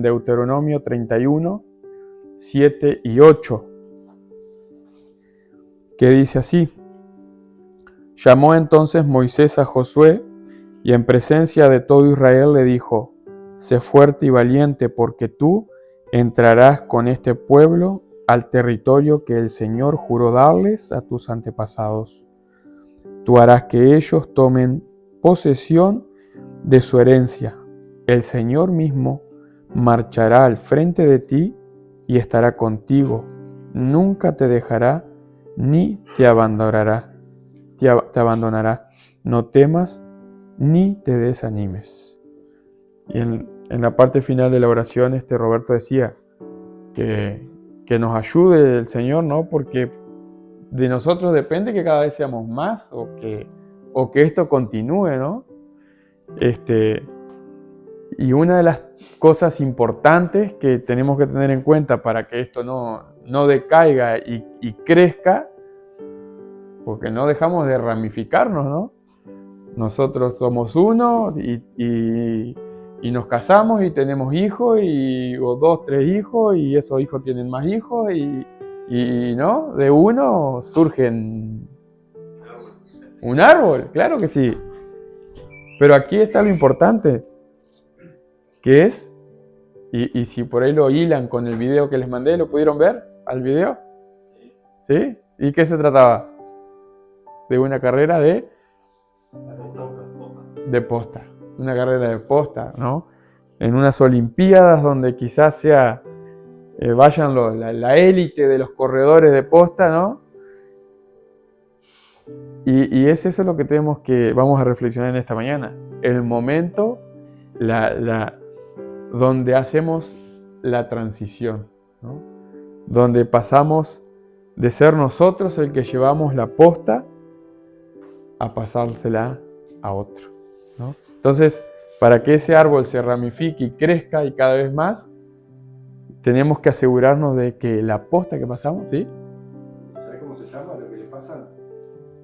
Deuteronomio 31, 7 y 8, que dice así: Llamó entonces Moisés a Josué, y en presencia de todo Israel le dijo: Sé fuerte y valiente, porque tú entrarás con este pueblo al territorio que el Señor juró darles a tus antepasados. Tú harás que ellos tomen posesión de su herencia. El Señor mismo marchará al frente de ti y estará contigo. Nunca te dejará ni te abandonará. No temas ni te desanimes. Y en la parte final de la oración, Roberto decía que nos ayude el Señor, ¿no? Porque de nosotros depende que cada vez seamos más o que esto continúe, ¿no? Y una de las cosas importantes que tenemos que tener en cuenta para que esto no decaiga y crezca, porque no dejamos de ramificarnos, ¿no? Nosotros somos uno y nos casamos y tenemos hijos, o 2, 3 hijos, y esos hijos tienen más hijos, y ¿no? De uno surgen un árbol, claro que sí. Pero aquí está lo importante, que es, y si por ahí lo hilan con el video que les mandé, ¿lo pudieron ver al video? ¿Sí? ¿Y qué se trataba? De una carrera de posta. Una carrera de posta, ¿no? En unas olimpiadas donde quizás vayan la élite de los corredores de posta, ¿no? Y es eso lo que vamos a reflexionar en esta mañana. El momento donde hacemos la transición, ¿no? Donde pasamos de ser nosotros el que llevamos la posta a pasársela a otro, ¿no? Entonces, para que ese árbol se ramifique y crezca y cada vez más, tenemos que asegurarnos de que la posta que pasamos, ¿sí? ¿Sabes cómo se llama lo que le pasa?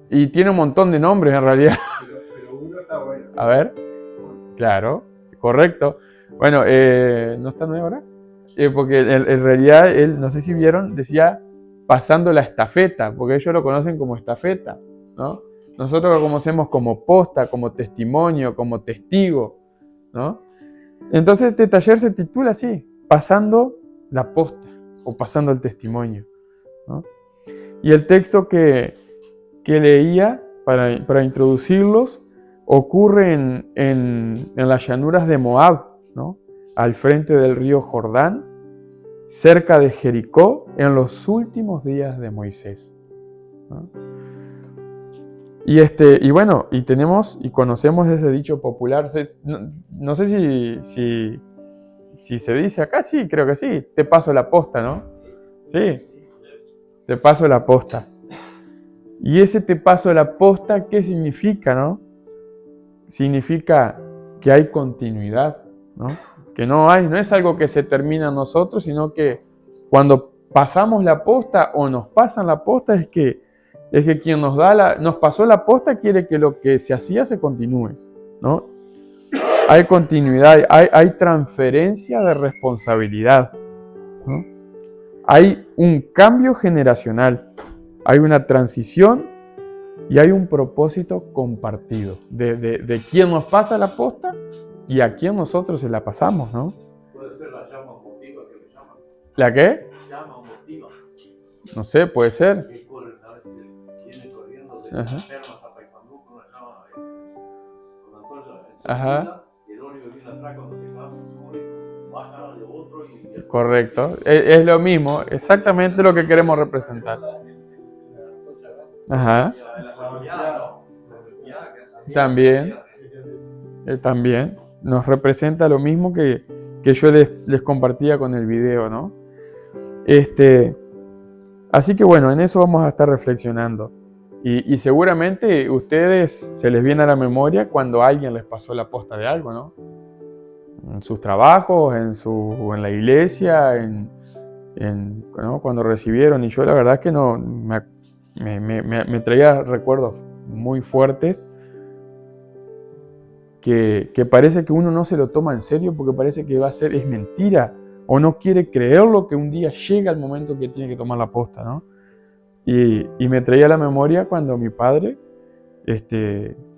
Y tiene un montón de nombres en realidad. Pero uno está bueno. A ver. Claro, correcto. Bueno, ¿no está nuevo ahora? Porque en realidad él, no sé si vieron, decía pasando la estafeta, porque ellos lo conocen como estafeta, ¿no? Nosotros lo conocemos como posta, como testimonio, como testigo, ¿no? Entonces este taller se titula así: pasando la posta o pasando el testimonio, ¿no? Y el texto que leía para introducirlos ocurre en las llanuras de Moab, ¿no? Al frente del río Jordán, cerca de Jericó, en los últimos días de Moisés, ¿no? Y bueno, y conocemos ese dicho popular. No sé si se dice acá, sí, creo que sí: te paso la posta, ¿no? Sí, te paso la posta. Y ese te paso la posta, ¿qué significa, no? Significa que hay continuidad, ¿no? Que no es algo que se termina en nosotros, sino que cuando pasamos la posta o nos pasan la posta, es que quien nos pasó la posta quiere que lo que se hacía se continúe, ¿no? Hay continuidad, hay transferencia de responsabilidad, ¿no? Hay un cambio generacional, hay una transición y hay un propósito compartido de quién nos pasa la posta y a quién nosotros se la pasamos, ¿no? Puede ser la llama emotiva que le llaman. ¿La qué? Llama emotiva. No sé, puede ser. Que corren, a veces viene corriendo de Perma hasta Paysandú con una llama con antorcha encendida, y el único que viene atrás cuando se va, se sube, baja de otro y correcto. Es lo mismo, exactamente lo que queremos representar. Ajá. También nos representa lo mismo que yo les compartía con el video, ¿no? Así que bueno, en eso vamos a estar reflexionando. Y seguramente ustedes se les viene a la memoria cuando alguien les pasó la posta de algo, ¿no? En sus trabajos, en la iglesia, ¿no? Cuando recibieron. Y yo la verdad es que no me traía recuerdos muy fuertes que parece que uno no se lo toma en serio porque parece que va a ser, es mentira, o no quiere creerlo que un día llega el momento que tiene que tomar la posta, ¿no? Y me traía a la memoria cuando mi padre,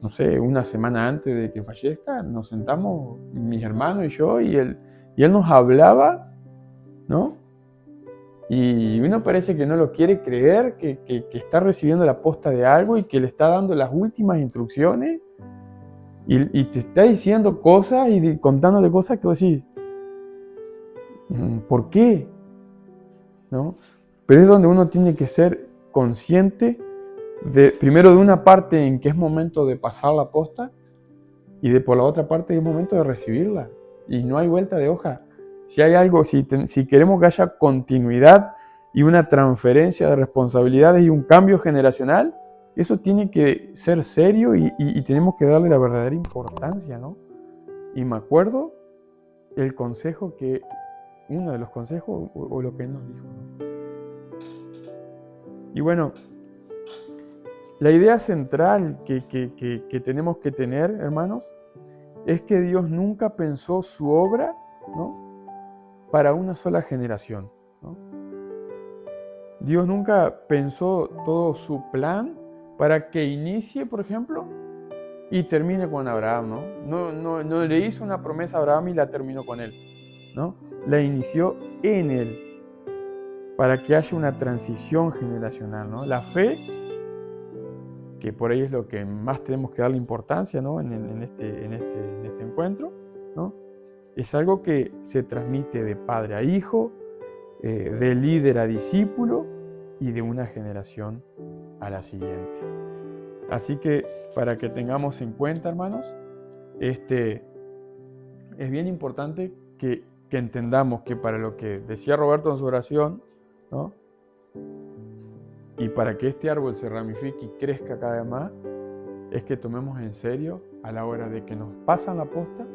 no sé, una semana antes de que fallezca, nos sentamos, mis hermanos y yo, y él nos hablaba, ¿no? Y uno parece que no lo quiere creer, que está recibiendo la posta de algo y que le está dando las últimas instrucciones y te está diciendo cosas y contándote cosas que vos decís, ¿por qué? ¿No? Pero es donde uno tiene que ser consciente primero de una parte en que es momento de pasar la posta y por la otra parte es momento de recibirla. Y no hay vuelta de hoja. Si hay algo, si queremos que haya continuidad y una transferencia de responsabilidades y un cambio generacional, eso tiene que ser serio y tenemos que darle la verdadera importancia, ¿no? Y me acuerdo el consejo uno de los consejos o lo que él nos dijo, ¿no? Y bueno, la idea central que tenemos que tener, hermanos, es que Dios nunca pensó su obra, ¿no?, para una sola generación, ¿no? Dios nunca pensó todo su plan para que inicie, por ejemplo, y termine con Abraham, ¿no? No le hizo una promesa a Abraham y la terminó con él, ¿no? La inició en él, para que haya una transición generacional, ¿no? La fe, que por ahí es lo que más tenemos que darle importancia, ¿no?, en este encuentro, ¿no?, es algo que se transmite de padre a hijo, de líder a discípulo y de una generación a la siguiente. Así que para que tengamos en cuenta, hermanos, es bien importante que entendamos que para lo que decía Roberto en su oración, ¿no?, y para que este árbol se ramifique y crezca cada vez más, es que tomemos en serio a la hora de que nos pasan la posta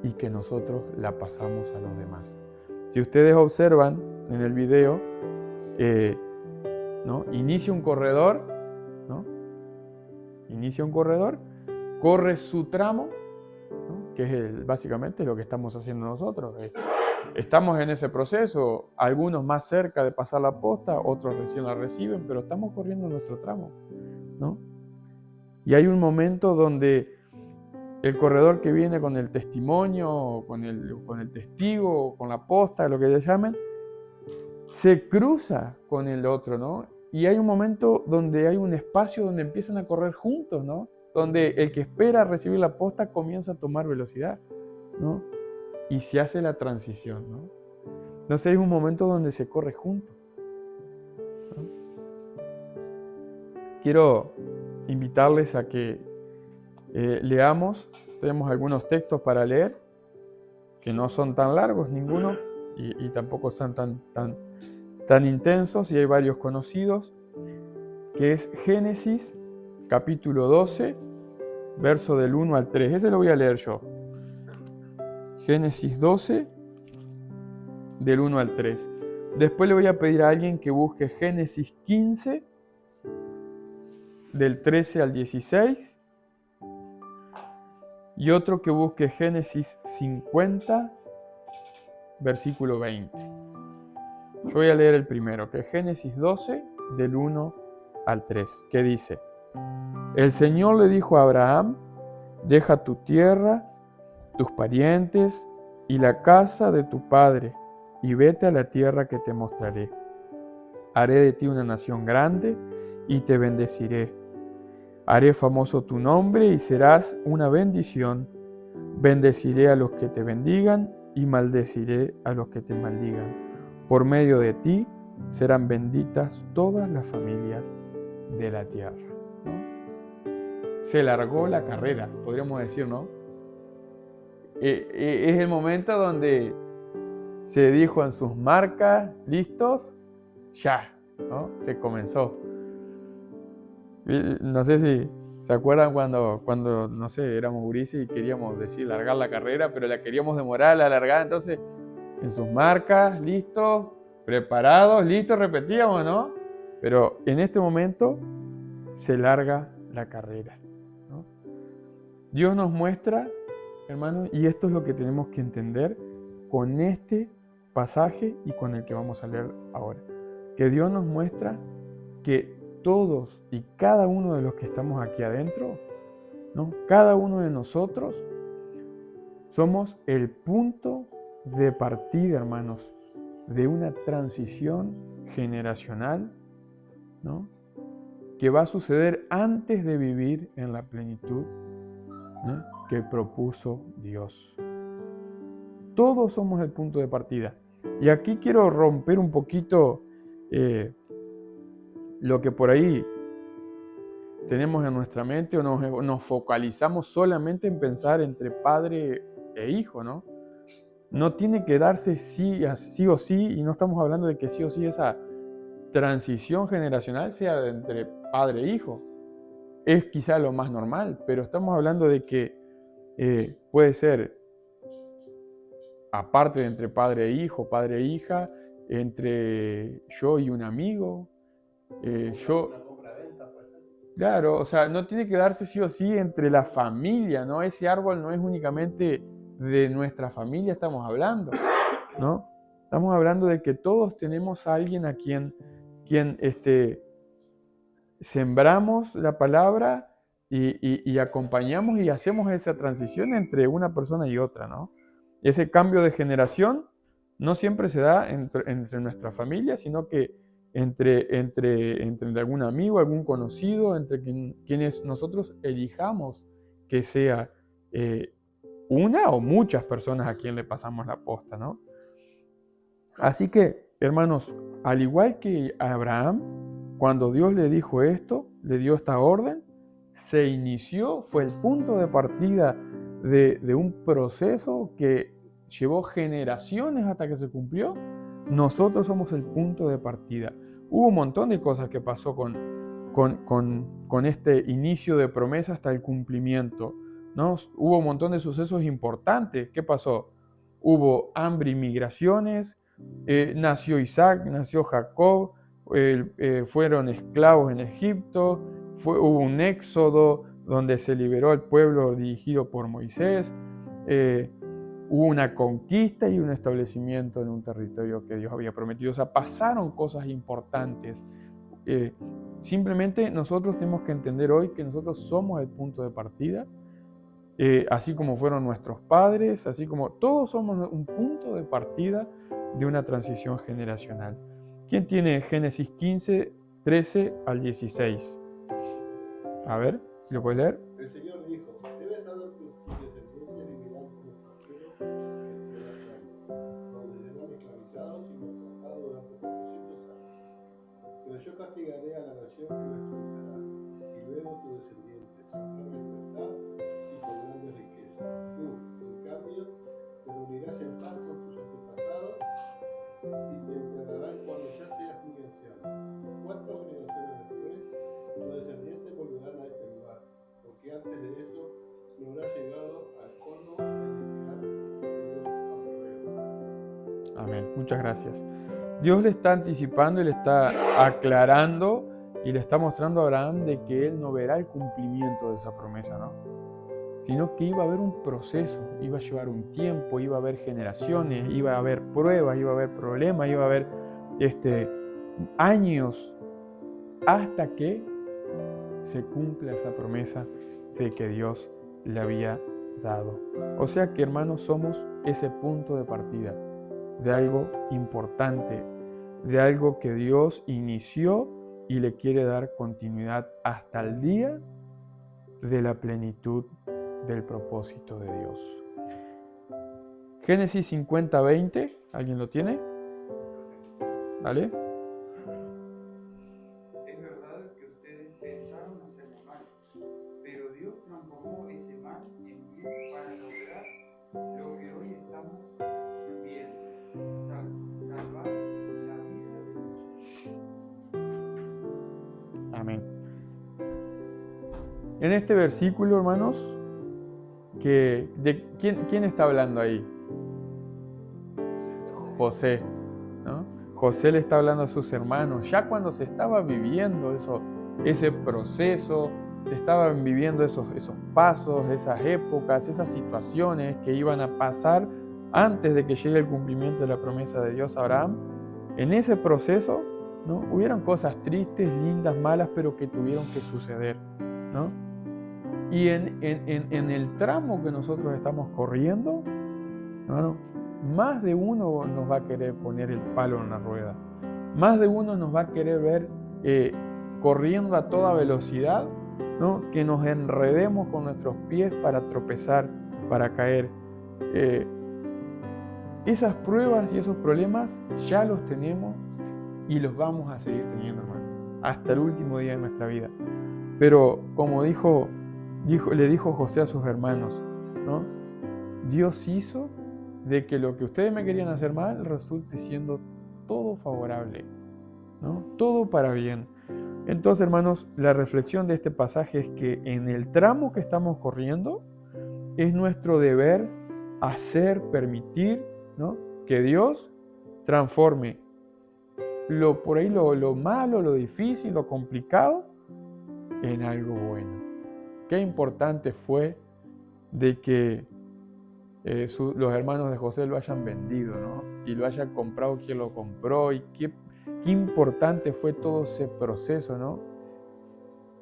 y que nosotros la pasamos a los demás. Si ustedes observan en el video, ¿no?, inicia un corredor, ¿no?, inicia un corredor, corre su tramo, ¿no?, que es básicamente lo que estamos haciendo nosotros. Estamos en ese proceso, algunos más cerca de pasar la posta, otros recién la reciben, pero estamos corriendo nuestro tramo, ¿no? Y hay un momento donde el corredor que viene con el testimonio, con el testigo, con la posta, lo que le llamen, se cruza con el otro, ¿no? Y hay un momento donde hay un espacio donde empiezan a correr juntos, ¿no? Donde el que espera recibir la posta comienza a tomar velocidad, ¿no? Y se hace la transición, ¿no? Entonces hay un momento donde se corre juntos, ¿no? Quiero invitarles a que leamos. Tenemos algunos textos para leer que no son tan largos ninguno y tampoco son tan intensos, y hay varios conocidos, que es Génesis capítulo 12, verso del 1 al 3. Ese lo voy a leer yo. Génesis 12, del 1 al 3. Después le voy a pedir a alguien que busque Génesis 15, del 13 al 16. Y otro que busque Génesis 50, versículo 20. Yo voy a leer el primero, que es Génesis 12, del 1 al 3, que dice: El Señor le dijo a Abraham: deja tu tierra, tus parientes y la casa de tu padre, y vete a la tierra que te mostraré. Haré de ti una nación grande y te bendeciré. Haré famoso tu nombre y serás una bendición. Bendeciré a los que te bendigan y maldeciré a los que te maldigan. Por medio de ti serán benditas todas las familias de la tierra, ¿no? Se largó la carrera, podríamos decir, ¿no? Es el momento donde se dijo en sus marcas: listos, ya, ¿no? Se comenzó. No sé si se acuerdan cuando no sé, éramos gurises y queríamos decir largar la carrera, pero la queríamos demorar, la alargar. Entonces, en sus marcas, listos, preparados, listos, repetíamos, ¿no? Pero en este momento se larga la carrera, ¿no? Dios nos muestra, hermanos, y esto es lo que tenemos que entender con este pasaje y con el que vamos a leer ahora, que Dios nos muestra que todos y cada uno de los que estamos aquí adentro, ¿no? Cada uno de nosotros somos el punto de partida, hermanos, de una transición generacional, ¿no? Que va a suceder antes de vivir en la plenitud, ¿no? Que propuso Dios. Todos somos el punto de partida. Y aquí quiero romper un poquito lo que por ahí tenemos en nuestra mente o nos focalizamos solamente en pensar entre padre e hijo, ¿no? No tiene que darse sí o sí, y no estamos hablando de que sí o sí esa transición generacional sea entre padre e hijo. Es quizá lo más normal, pero estamos hablando de que puede ser aparte de entre padre e hijo, padre e hija, entre yo y un amigo, Claro, o sea, no tiene que darse sí o sí entre la familia, ¿no? Ese árbol no es únicamente de nuestra familia, estamos hablando, ¿no? Estamos hablando de que todos tenemos a alguien a quien sembramos la palabra y acompañamos y hacemos esa transición entre una persona y otra, ¿no? Ese cambio de generación no siempre se da entre nuestra familia, sino que entre algún amigo, algún conocido, entre quienes nosotros elijamos que sea una o muchas personas a quien le pasamos la posta, ¿no? Así que, hermanos, al igual que a Abraham, cuando Dios le dijo esto, le dio esta orden, se inició, fue el punto de partida de un proceso que llevó generaciones hasta que se cumplió. Nosotros somos el punto de partida. Hubo un montón de cosas que pasó con este inicio de promesa hasta el cumplimiento, ¿no? Hubo un montón de sucesos importantes. ¿Qué pasó? Hubo hambre y migraciones, nació Isaac, nació Jacob, fueron esclavos en Egipto, hubo un éxodo donde se liberó al pueblo dirigido por Moisés, hubo una conquista y un establecimiento en un territorio que Dios había prometido. O sea, pasaron cosas importantes. Simplemente nosotros tenemos que entender hoy que nosotros somos el punto de partida, así como fueron nuestros padres, así como todos somos un punto de partida de una transición generacional. ¿Quién tiene Génesis 15, 13 al 16? A ver, si lo puedes leer. El Señor dijo, debes dar a tus descendientes vivirán como extranjeros entre las tierras, donde serán esclavizados y maltratados durante 400 años. Pero yo castigaré a la nación que lo expulsará, y luego tus descendientes sabrán libertad y con grandes riquezas. Tú, en cambio, te reunirás en paz con tus antepasados y te enterrarán cuando ya seas muy anciano. 4 generaciones después, tus descendientes volverán a este lugar, porque antes de eso no habrá llegado al cono de Dios Amén. Muchas gracias. Dios le está anticipando y le está aclarando y le está mostrando a Abraham de que él no verá el cumplimiento de esa promesa, ¿no? Sino que iba a haber un proceso, iba a llevar un tiempo, iba a haber generaciones, iba a haber pruebas, iba a haber problemas, iba a haber años hasta que se cumpla esa promesa de que Dios le había dado. O sea que, hermanos, somos ese punto de partida de algo importante, de algo que Dios inició y le quiere dar continuidad hasta el día de la plenitud del propósito de Dios. Génesis 50, 20, ¿alguien lo tiene? ¿Vale? Es verdad que ustedes pensaron hacerme mal, pero Dios transformó ese mal en bien para lograr lo que hoy estamos viendo, salvar la vida de muchos. Amén. En este versículo, hermanos, ¿quién está hablando ahí? José, ¿no? José le está hablando a sus hermanos, ya cuando se estaba viviendo ese proceso se estaban viviendo esos pasos, esas épocas, esas situaciones que iban a pasar antes de que llegue el cumplimiento de la promesa de Dios a Abraham. En ese proceso, ¿no? Hubieron cosas tristes, lindas, malas, pero que tuvieron que suceder, ¿no? Y en el tramo que nosotros estamos corriendo, ¿no? Más de uno nos va a querer poner el palo en la rueda. Más de uno nos va a querer ver corriendo a toda velocidad, ¿no? Que nos enredemos con nuestros pies para tropezar, para caer. Esas pruebas y esos problemas ya los tenemos y los vamos a seguir teniendo, hermano, hasta el último día de nuestra vida. Pero como le dijo José a sus hermanos, ¿no? Dios hizo de que lo que ustedes me querían hacer mal resulte siendo todo favorable, ¿no? Todo para bien. Entonces, hermanos, la reflexión de este pasaje es que en el tramo que estamos corriendo es nuestro deber hacer, permitir, ¿no? Que Dios transforme por ahí lo malo, lo difícil, lo complicado en algo bueno. Qué importante fue de que los hermanos de José lo hayan vendido, ¿no? Y lo hayan comprado quien lo compró, y qué importante fue todo ese proceso, ¿no?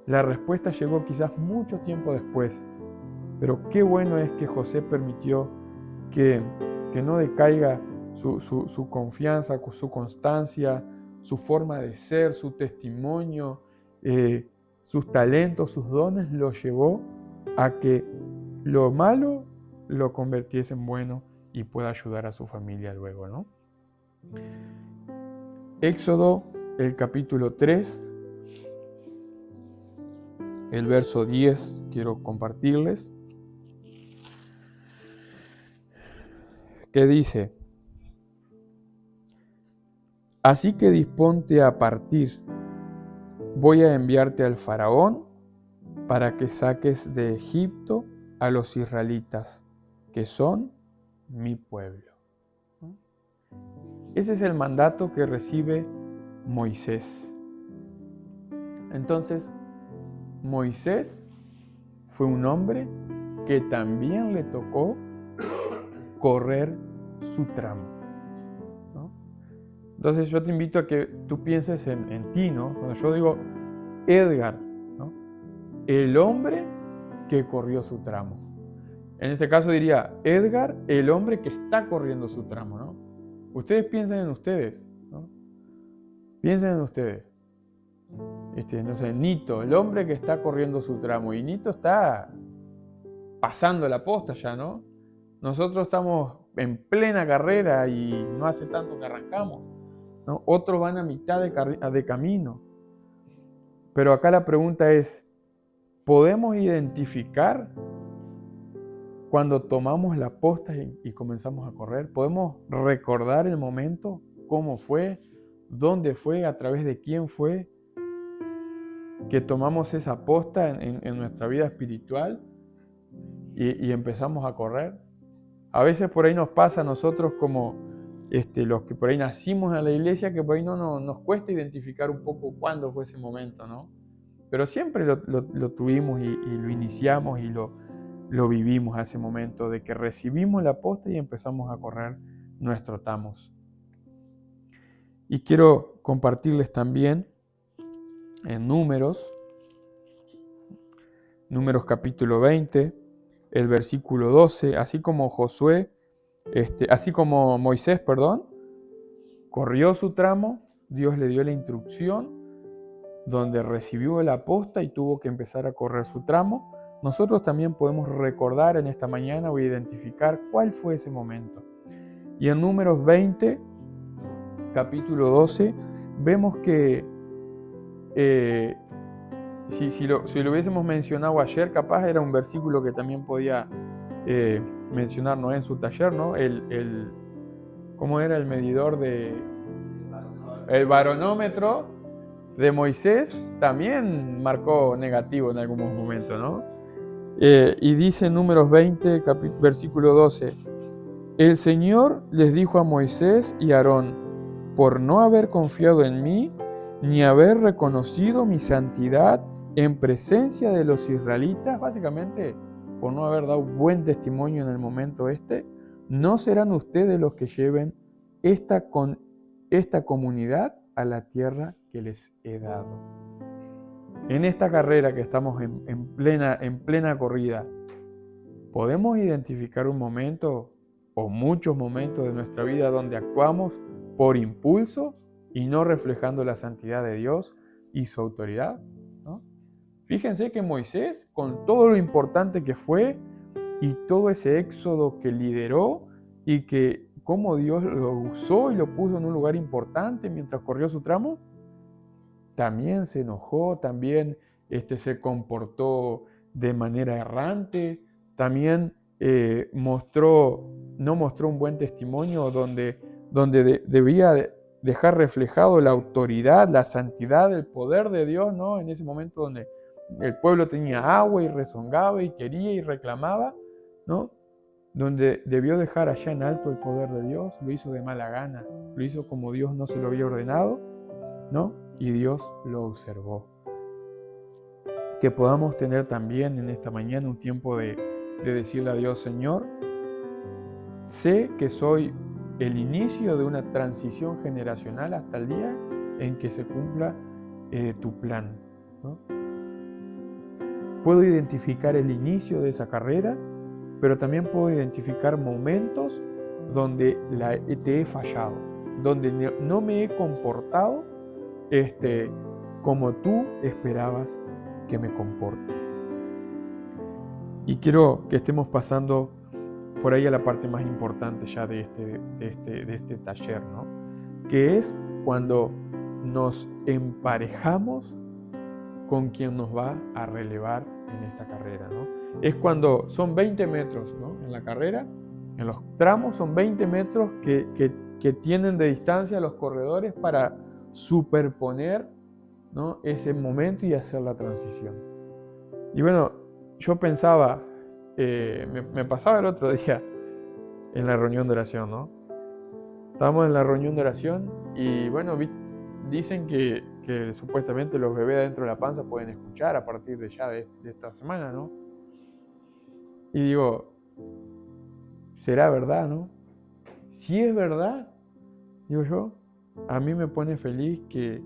La respuesta llegó quizás mucho tiempo después, pero qué bueno es que José permitió que no decaiga su confianza, su constancia, su forma de ser, su testimonio, sus talentos, sus dones, lo llevó a que lo malo lo convirtiese en bueno y pueda ayudar a su familia luego, ¿no? Éxodo, el capítulo 3, el verso 10, quiero compartirles, que dice: así que disponte a partir, voy a enviarte al faraón para que saques de Egipto a los israelitas, que son mi pueblo. Ese es el mandato que recibe Moisés. Entonces, Moisés fue un hombre que también le tocó correr su tramo, ¿no? Entonces yo te invito a que tú pienses en ti, ¿no? Cuando yo digo Edgar, ¿no? El hombre que corrió su tramo. En este caso diría Edgar, el hombre que está corriendo su tramo, ¿no? Ustedes piensen en ustedes, ¿no? Piensen en ustedes. No sé, Nito, el hombre que está corriendo su tramo. Y Nito está pasando la posta ya, ¿no? Nosotros estamos en plena carrera y no hace tanto que arrancamos, ¿no? Otros van a mitad de camino. Pero acá la pregunta es, ¿podemos identificar cuando tomamos la posta y comenzamos a correr? ¿Podemos recordar el momento? ¿Cómo fue? ¿Dónde fue? ¿A través de quién fue que tomamos esa posta en nuestra vida espiritual y empezamos a correr? A veces por ahí nos pasa a nosotros como los que por ahí nacimos en la iglesia, que por ahí nos cuesta identificar un poco cuándo fue ese momento, ¿no? Pero siempre lo tuvimos y lo iniciamos y lo vivimos a ese momento de que recibimos la posta y empezamos a correr nuestro tramos. Y quiero compartirles también en Números capítulo 20, el versículo 12, así como Moisés, corrió su tramo, Dios le dio la instrucción donde recibió la posta y tuvo que empezar a correr su tramo. Nosotros también podemos recordar en esta mañana o identificar cuál fue ese momento. Y en Números 20, capítulo 12, vemos que si lo hubiésemos mencionado ayer, capaz era un versículo que también podía mencionar Noé en su taller, ¿no? ¿Cómo era el medidor el baronómetro de Moisés? También marcó negativo en algunos momentos, ¿no? Y dice en Números 20, versículo 12: el Señor les dijo a Moisés y a Aarón: por no haber confiado en mí, ni haber reconocido mi santidad en presencia de los israelitas, básicamente por no haber dado buen testimonio en el momento no serán ustedes los que lleven esta comunidad a la tierra que les he dado. En esta carrera que estamos en plena corrida, ¿podemos identificar un momento o muchos momentos de nuestra vida donde actuamos por impulso y no reflejando la santidad de Dios y su autoridad? ¿No? Fíjense que Moisés, con todo lo importante que fue y todo ese éxodo que lideró y que cómo Dios lo usó y lo puso en un lugar importante mientras corrió su tramo, también se enojó, también se comportó de manera errante, también no mostró un buen testimonio donde debía dejar reflejado la autoridad, la santidad, el poder de Dios, ¿no? En ese momento donde el pueblo tenía agua y rezongaba y quería y reclamaba, ¿no? Donde debió dejar allá en alto el poder de Dios, lo hizo de mala gana, lo hizo como Dios no se lo había ordenado, ¿no? Y Dios lo observó. Que podamos tener también en esta mañana un tiempo de decirle a Dios, Señor, sé que soy el inicio de una transición generacional hasta el día en que se cumpla tu plan, ¿no? Puedo identificar el inicio de esa carrera, pero también puedo identificar momentos donde te he fallado, donde no me he comportado como tú esperabas que me comporte. Y quiero que estemos pasando por ahí a la parte más importante ya de este taller, ¿no? Que es cuando nos emparejamos con quien nos va a relevar en esta carrera, ¿no? Es cuando son 20 metros, ¿no? En la carrera, en los tramos son 20 metros que tienen de distancia los corredores para superponer, ¿no? Ese momento y hacer la transición. Y bueno, yo pensaba, me pasaba el otro día en la reunión de oración, ¿no? Estábamos en la reunión de oración y bueno, dicen que supuestamente los bebés dentro de la panza pueden escuchar a partir de ya de esta semana, ¿no? Y digo, ¿será verdad, no? Si es verdad, digo yo, a mí me pone feliz que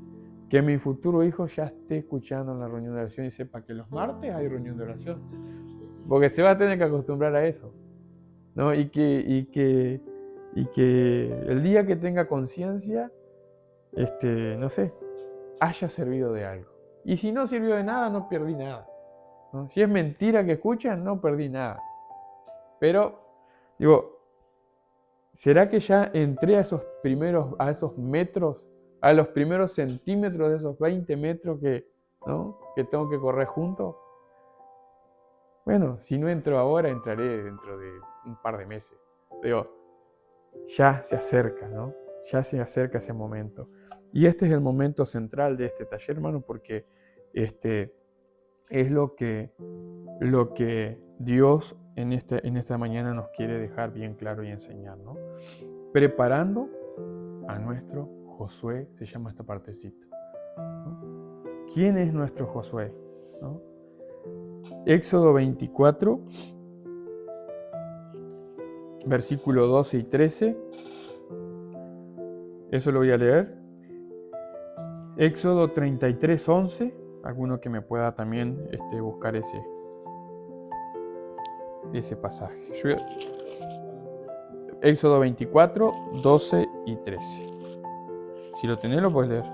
mi futuro hijo ya esté escuchando en la reunión de oración y sepa que los martes hay reunión de oración. Porque se va a tener que acostumbrar a eso, ¿no? Y que el día que tenga conciencia, no sé, haya servido de algo. Y si no sirvió de nada, no perdí nada, ¿no? Si es mentira que escuchan, no perdí nada. Pero, digo, ¿será que ya entré a esos metros, a los primeros centímetros de esos 20 metros que tengo que correr juntos? Bueno, si no entro ahora, entraré dentro de un par de meses. Digo, ya se acerca, ¿no? Ya se acerca ese momento. Y este es el momento central de este taller, hermano, porque es lo que Dios en esta mañana nos quiere dejar bien claro y enseñar, ¿no? Preparando a nuestro Josué, se llama esta partecita, ¿no? ¿Quién es nuestro Josué? ¿No? Éxodo 24, versículo 12 y 13. Eso lo voy a leer. Éxodo 33, 11. Alguno que me pueda también buscar ese pasaje. Éxodo 24, 12 y 13. Si lo tenés, lo puedes leer.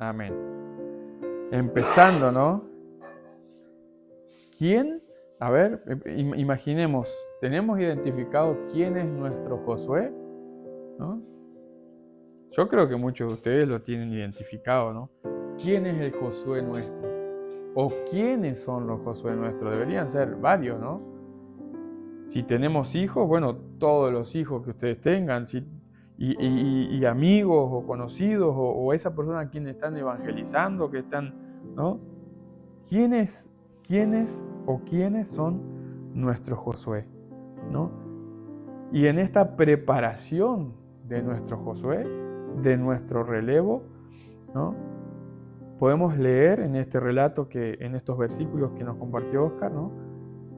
Amén. Empezando, ¿no? ¿Quién? A ver, imaginemos, ¿tenemos identificado quién es nuestro Josué? ¿No? Yo creo que muchos de ustedes lo tienen identificado, ¿no? ¿Quién es el Josué nuestro? ¿O quiénes son los Josué nuestros? Deberían ser varios, ¿no? Si tenemos hijos, bueno, todos los hijos que ustedes tengan. y amigos o conocidos o esa persona a quienes están evangelizando, que están, ¿no? ¿Quiénes son nuestros Josué, ¿no? Y en esta preparación de nuestro Josué, de nuestro relevo, ¿no? Podemos leer en este relato, en estos versículos que nos compartió Oscar, ¿no?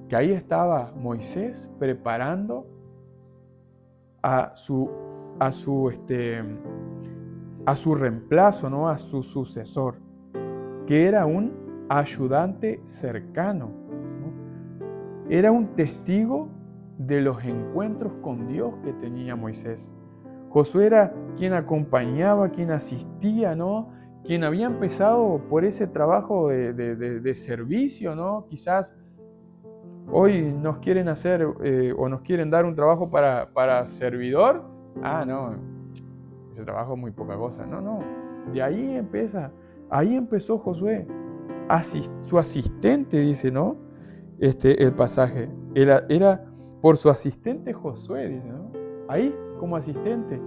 Que ahí estaba Moisés preparando a su reemplazo, ¿no? A su sucesor, que era un ayudante cercano, ¿no? Era un testigo de los encuentros con Dios que tenía Moisés. Josué era quien acompañaba, quien asistía, ¿no? Quien había empezado por ese trabajo de servicio, ¿no? Quizás hoy nos quieren hacer o nos quieren dar un trabajo para servidor. Ah, no, ese trabajo es muy poca cosa. No, de ahí empezó Josué. Su asistente, dice, ¿no? El pasaje. Era por su asistente Josué, dice, ¿no? Ahí, como asistente,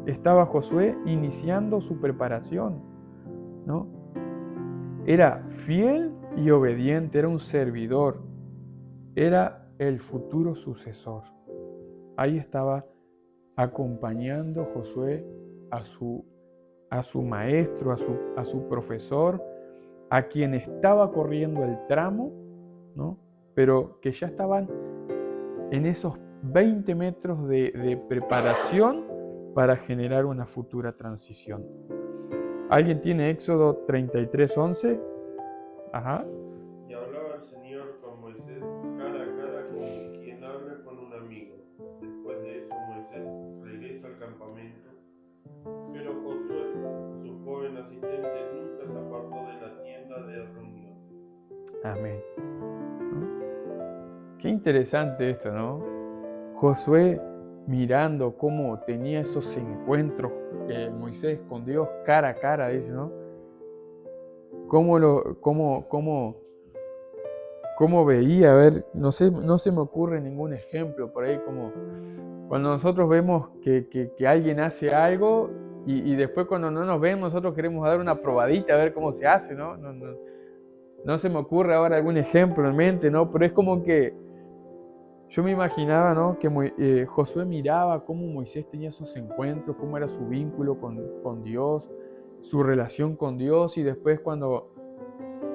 estaba Josué iniciando su preparación, ¿no? Era fiel y obediente, era un servidor, era el futuro sucesor. Ahí estaba acompañando Josué a su maestro, a su profesor, a quien estaba corriendo el tramo, ¿no? Pero que ya estaban en esos 20 metros de preparación para generar una futura transición. ¿Alguien tiene Éxodo 33:11? Ajá. Y hablaba el Señor con Moisés cara a cara como quien habla con un amigo. Después de eso Moisés regresa al campamento, pero Josué, su joven asistente, nunca se apartó de la tienda de reunión. Amén. Qué interesante esto, ¿no? Josué mirando cómo tenía esos encuentros Moisés con Dios cara a cara, dice, ¿no? Cómo veía, a ver, no se me ocurre ningún ejemplo por ahí, como cuando nosotros vemos que alguien hace algo y después cuando no nos ven nosotros queremos dar una probadita a ver cómo se hace, ¿no? No se me ocurre ahora algún ejemplo en mente, ¿no? Pero es como que yo me imaginaba, ¿no? Que Josué miraba cómo Moisés tenía esos encuentros, cómo era su vínculo con Dios, su relación con Dios, y después cuando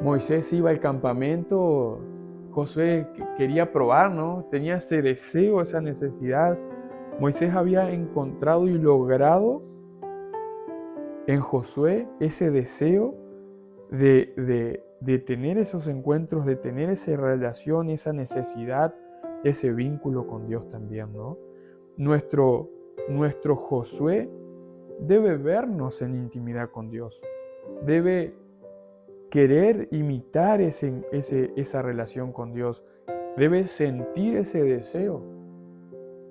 Moisés iba al campamento, Josué quería probar, ¿no? Tenía ese deseo, esa necesidad. Moisés había encontrado y logrado en Josué ese deseo de tener esos encuentros, de tener esa relación, esa necesidad, ese vínculo con Dios también, ¿no? Nuestro Josué debe vernos en intimidad con Dios, debe querer imitar esa relación con Dios, debe sentir ese deseo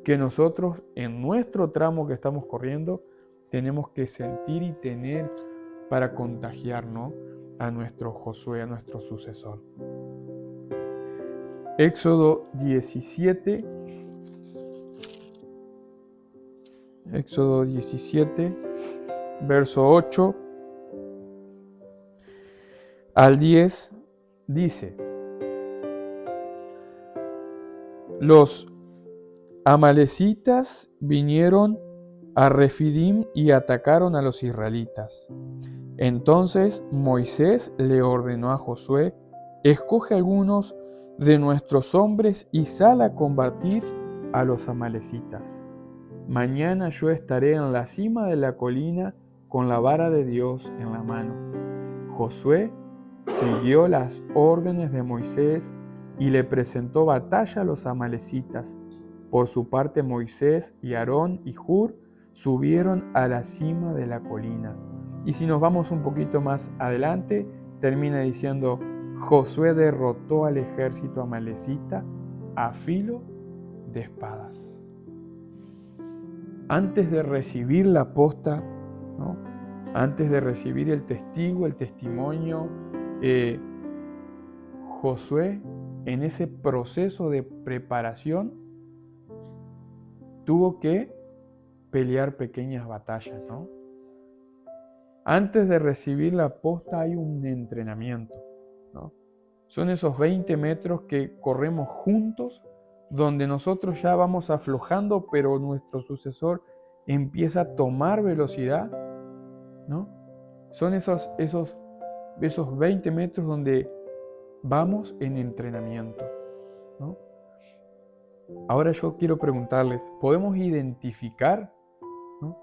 que nosotros en nuestro tramo que estamos corriendo tenemos que sentir y tener para contagiarnos a nuestro Josué, a nuestro sucesor. Éxodo 17, verso 8 al 10, dice: los amalecitas vinieron a Refidim y atacaron a los israelitas. Entonces Moisés le ordenó a Josué: escoge algunos de nuestros hombres y sal a combatir a los amalecitas. Mañana yo estaré en la cima de la colina con la vara de Dios en la mano. Josué siguió las órdenes de Moisés y le presentó batalla a los amalecitas. Por su parte, Moisés y Aarón y Hur subieron a la cima de la colina. Y si nos vamos un poquito más adelante, termina diciendo: Josué derrotó al ejército amalecita a filo de espadas. Antes de recibir la posta, ¿no? Antes de recibir el testigo, el testimonio, Josué, en ese proceso de preparación, tuvo que pelear pequeñas batallas, ¿no? Antes de recibir la posta hay un entrenamiento, ¿no? Son esos 20 metros que corremos juntos, donde nosotros ya vamos aflojando, pero nuestro sucesor empieza a tomar velocidad, ¿no? Son esos 20 metros donde vamos en entrenamiento, ¿no? Ahora yo quiero preguntarles, ¿podemos identificar, ¿no?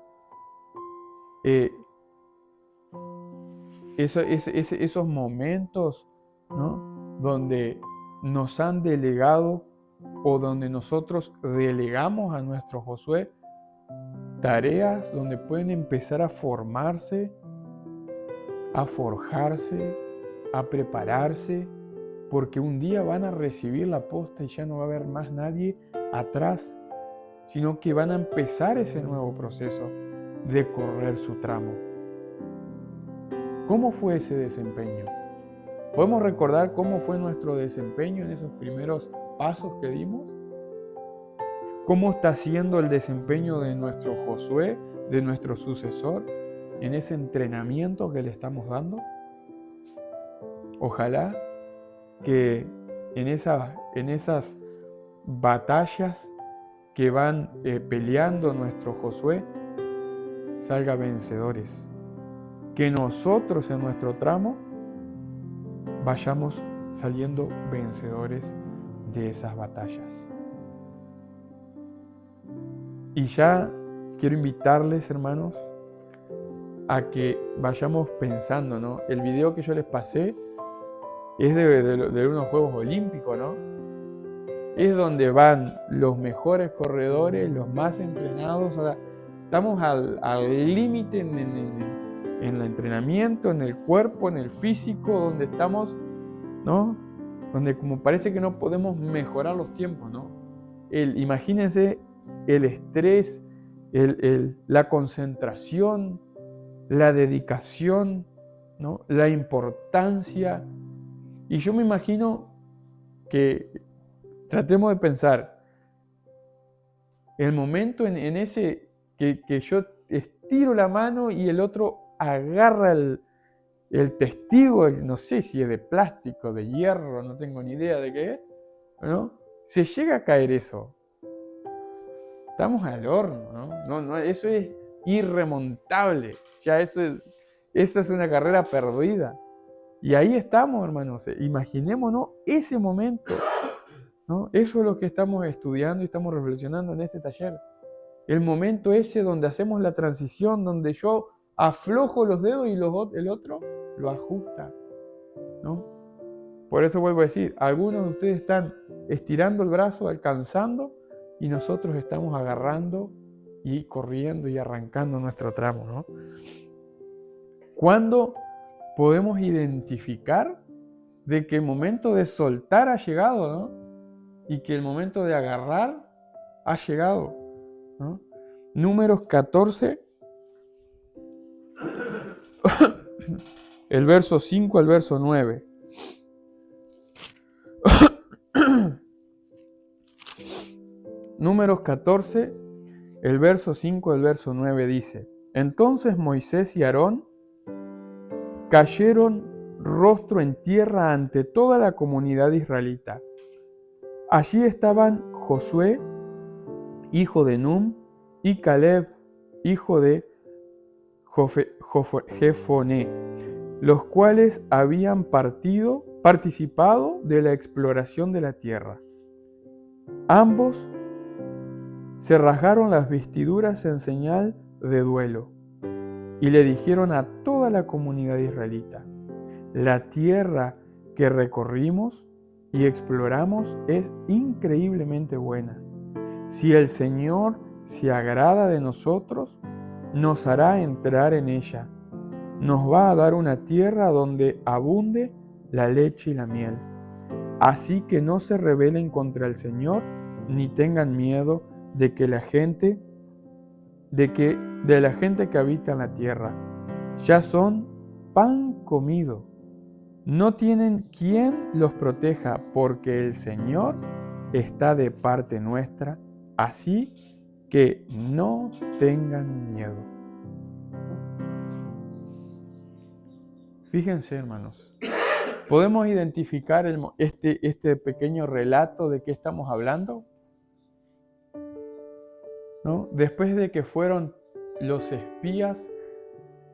Esos momentos, ¿no? Donde nos han delegado o donde nosotros delegamos a nuestro Josué tareas donde pueden empezar a formarse, a forjarse, a prepararse, porque un día van a recibir la posta y ya no va a haber más nadie atrás, sino que van a empezar ese nuevo proceso de correr su tramo. ¿Cómo fue ese desempeño? ¿Podemos recordar cómo fue nuestro desempeño en esos primeros pasos que dimos? ¿Cómo está siendo el desempeño de nuestro Josué, de nuestro sucesor, en ese entrenamiento que le estamos dando? Ojalá que en esas batallas que van peleando nuestro Josué, salga vencedores. Que nosotros en nuestro tramo vayamos saliendo vencedores de esas batallas. Y ya quiero invitarles, hermanos, a que vayamos pensando, ¿no? El video que yo les pasé es de unos Juegos Olímpicos, ¿no? Es donde van los mejores corredores, los más entrenados. O sea, estamos al límite en el entrenamiento, en el cuerpo, en el físico, donde estamos, ¿no? Donde como parece que no podemos mejorar los tiempos, ¿no? Imagínense el estrés, la concentración, la dedicación, ¿no? La importancia. Y yo me imagino que tratemos de pensar el momento en ese que yo estiro la mano y el otro agarra el testigo, no sé si es de plástico, de hierro, no tengo ni idea de qué es, ¿no? Se llega a caer eso. Estamos al horno, ¿no? No, eso es irremontable. Ya eso es una carrera perdida. Y ahí estamos, hermanos. Imaginémonos ese momento, ¿no? Eso es lo que estamos estudiando y estamos reflexionando en este taller. El momento ese donde hacemos la transición, donde yo aflojo los dedos y el otro lo ajusta, ¿no? Por eso vuelvo a decir, algunos de ustedes están estirando el brazo, alcanzando, y nosotros estamos agarrando y corriendo y arrancando nuestro tramo, ¿no? ¿Cuándo podemos identificar de que el momento de soltar ha llegado, ¿no? Y que el momento de agarrar ha llegado, ¿no? Números 14, el verso 5 al verso 9. Números 14, el verso 5 al verso 9 dice: Entonces Moisés y Aarón cayeron rostro en tierra ante toda la comunidad israelita. Allí estaban Josué, hijo de Num, y Caleb, hijo de Jefoné, los cuales habían participado de la exploración de la tierra. Ambos se rasgaron las vestiduras en señal de duelo y le dijeron a toda la comunidad israelita: la tierra que recorrimos y exploramos es increíblemente buena. Si el Señor se agrada de nosotros, nos hará entrar en ella. Nos va a dar una tierra donde abunde la leche y la miel. Así que no se rebelen contra el Señor, ni tengan miedo de la gente que habita en la tierra. Ya son pan comido. No tienen quien los proteja, porque el Señor está de parte nuestra. Así que no tengan miedo. Fíjense, hermanos, ¿podemos identificar este pequeño relato de qué estamos hablando? ¿No? Después de que fueron los espías,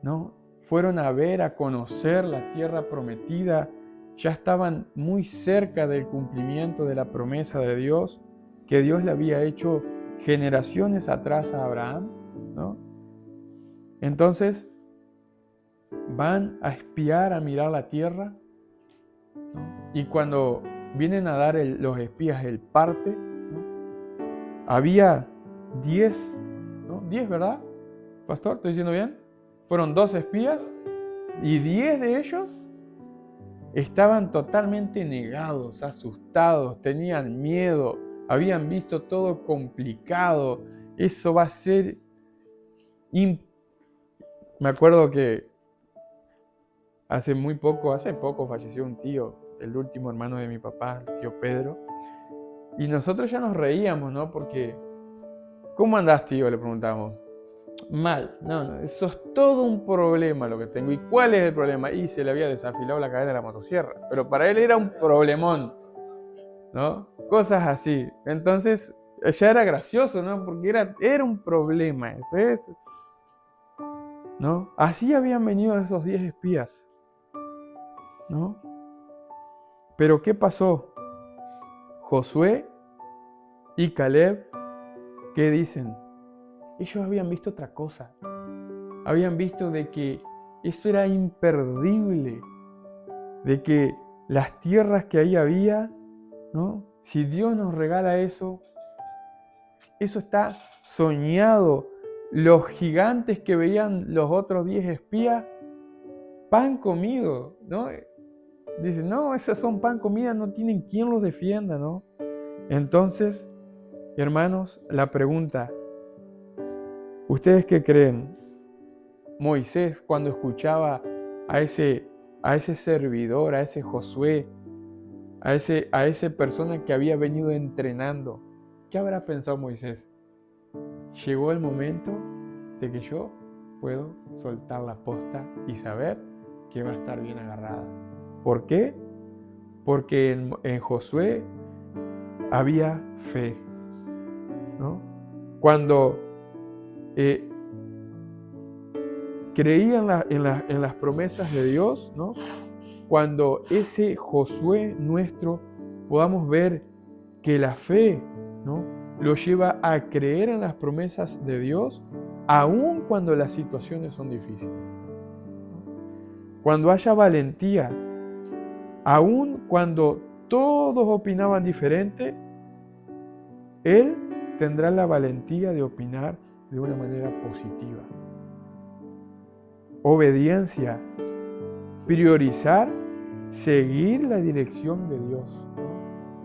¿no? Fueron a ver, a conocer la tierra prometida, ya estaban muy cerca del cumplimiento de la promesa de Dios, que Dios le había hecho generaciones atrás a Abraham, ¿no? Entonces, van a espiar, a mirar la tierra, ¿no? Y cuando vienen a dar los espías el parte, ¿no? Había 10, ¿no? 10, ¿verdad? Pastor, ¿estoy diciendo bien? Fueron 2 espías y 10 de ellos estaban totalmente negados, asustados, tenían miedo, habían visto todo complicado. Eso va a ser... Me acuerdo que hace poco falleció un tío, el último hermano de mi papá, el tío Pedro. Y nosotros ya nos reíamos, ¿no? Porque, ¿cómo andás, tío?, le preguntamos. Mal, no, eso es todo un problema lo que tengo. ¿Y cuál es el problema? Y se le había desafilado la cadena de la motosierra. Pero para él era un problemón, ¿no? Cosas así. Entonces, ya era gracioso, ¿no? Porque era un problema, eso es, ¿no? Así habían venido esos 10 espías, ¿no? Pero ¿qué pasó? Josué y Caleb, ¿qué dicen? Ellos habían visto otra cosa. Habían visto de que eso era imperdible, de que las tierras que ahí había, ¿no? Si Dios nos regala eso, eso está soñado. Los gigantes que veían los otros 10 espías, pan comido, ¿no? Dicen, no, esos son pan comida, no tienen quien los defienda, ¿no? Entonces, hermanos, la pregunta, ¿ustedes qué creen? Moisés, cuando escuchaba a ese servidor, a ese Josué, a esa persona que había venido entrenando, ¿qué habrá pensado Moisés? Llegó el momento de que yo puedo soltar la posta y saber que va a estar bien agarrada. ¿Por qué? Porque en Josué había fe, ¿no? Cuando creían en las promesas de Dios, ¿no? Cuando ese Josué nuestro podamos ver que la fe, ¿no?, lo lleva a creer en las promesas de Dios, aun cuando las situaciones son difíciles. Cuando haya valentía, aun cuando todos opinaban diferente, Él tendrá la valentía de opinar de una manera positiva. Obediencia, priorizar, seguir la dirección de Dios, ¿no?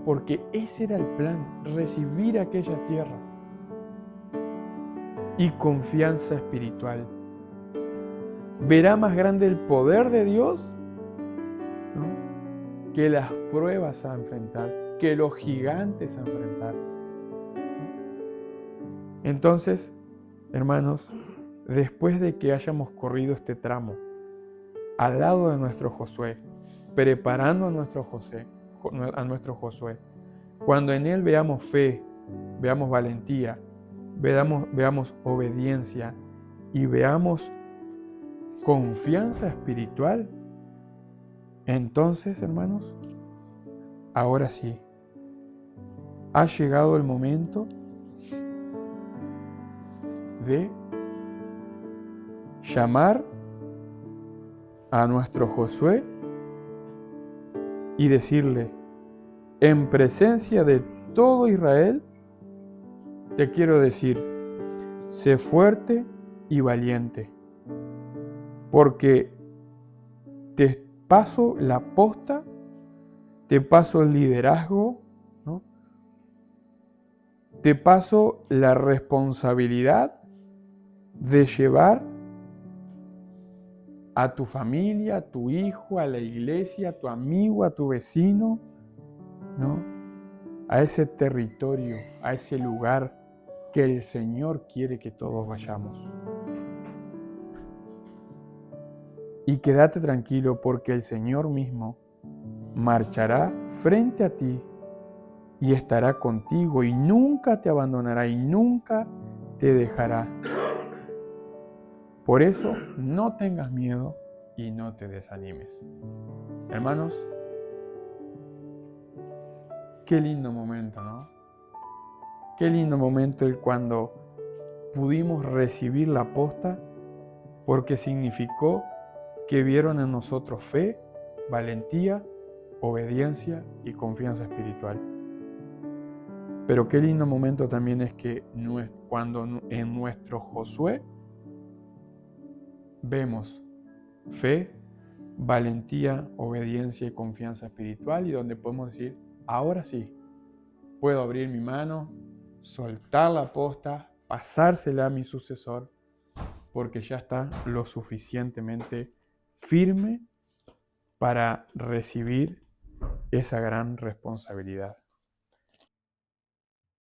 Porque ese era el plan, recibir aquella tierra. Y confianza espiritual. Verá más grande el poder de Dios, ¿no?, que las pruebas a enfrentar, que los gigantes a enfrentar. Entonces, hermanos, después de que hayamos corrido este tramo al lado de nuestro Josué, preparando a nuestro Josué, cuando en él veamos fe, veamos valentía, veamos obediencia y veamos confianza espiritual, entonces, hermanos, ahora sí, ha llegado el momento de llamar a nuestro Josué y decirle, en presencia de todo Israel, te quiero decir, sé fuerte y valiente, porque te paso la posta, te paso el liderazgo, ¿no?, te paso la responsabilidad de llevar a tu familia, a tu hijo, a la iglesia, a tu amigo, a tu vecino, ¿no?, a ese territorio, a ese lugar que el Señor quiere que todos vayamos. Y quédate tranquilo porque el Señor mismo marchará frente a ti y estará contigo y nunca te abandonará y nunca te dejará. Por eso no tengas miedo y no te desanimes. Hermanos, qué lindo momento, ¿no? Qué lindo momento el cuando pudimos recibir la posta, porque significó que vieron en nosotros fe, valentía, obediencia y confianza espiritual. Pero qué lindo momento también es que cuando en nuestro Josué vemos fe, valentía, obediencia y confianza espiritual, y donde podemos decir, ahora sí, puedo abrir mi mano, soltar la posta, pasársela a mi sucesor, porque ya está lo suficientemente firme para recibir esa gran responsabilidad.